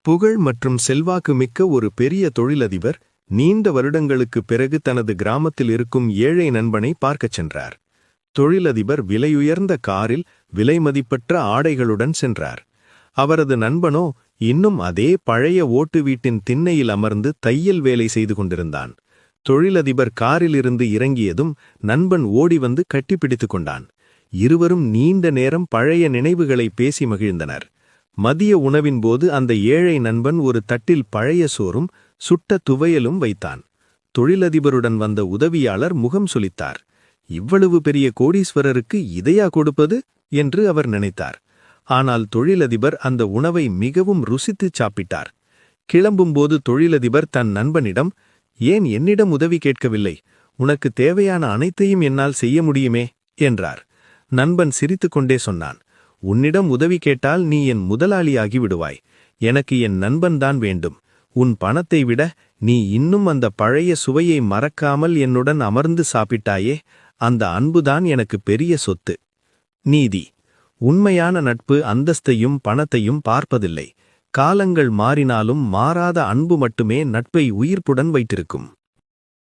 புகழ் மற்றும் செல்வாக்கு மிக்க ஒரு பெரிய தொழிலதிபர் நீண்ட வருடங்களுக்குப் பிறகு தனது கிராமத்தில் இருக்கும் ஏழை நண்பனை பார்க்கச் சென்றார். தொழிலதிபர் விலையுயர்ந்த காரில் விலைமதிப்பற்ற ஆடைகளுடன் சென்றார். அவரது நண்பனோ இன்னும் அதே பழைய ஓட்டு வீட்டின் திண்ணையில் அமர்ந்து தையல் வேலை செய்து கொண்டிருந்தான். தொழிலதிபர் காரிலிருந்து இறங்கியதும் நண்பன் ஓடி வந்து கட்டிப்பிடித்துக் கொண்டான். இருவரும் நீண்ட நேரம் பழைய நினைவுகளை பேசி மகிழ்ந்தனர். மதிய உணவின் போது அந்த ஏழை நண்பன் ஒரு தட்டில் பழைய சோறும் சுட்ட துவையலும் வைத்தான். தொழிலதிபருடன் வந்த உதவியாளர் முகம் சுளித்தார். இவ்வளவு பெரிய கோடீஸ்வரருக்கு இதையா கொடுப்பது என்று அவர் நினைத்தார். ஆனால் தொழிலதிபர் அந்த உணவை மிகவும் ருசித்துச் சாப்பிட்டார். கிளம்பும்போது தொழிலதிபர் தன் நண்பனிடம், "ஏன் என்னிடம் உதவி கேட்கவில்லை? உனக்கு தேவையான அனைத்தையும் என்னால் செய்ய முடியுமே" என்றார். நண்பன் சிரித்துக்கொண்டே சொன்னான், "உன்னிடம் உதவி கேட்டால் நீ என் முதலாளியாகி விடுவாய். எனக்கு என் நண்பன்தான் வேண்டும். உன் பணத்தை விட நீ இன்னும் அந்த பழைய சுவையை மறக்காமல் என்னுடன் அமர்ந்து சாப்பிட்டாயே, அந்த அன்புதான் எனக்கு பெரிய சொத்து." நீதி: உண்மையான நட்பு அந்தஸ்தையும் பணத்தையும் பார்ப்பதில்லை. காலங்கள் மாறினாலும் மாறாத அன்பு மட்டுமே நட்பை உயிர்ப்புடன் வைத்திருக்கும்.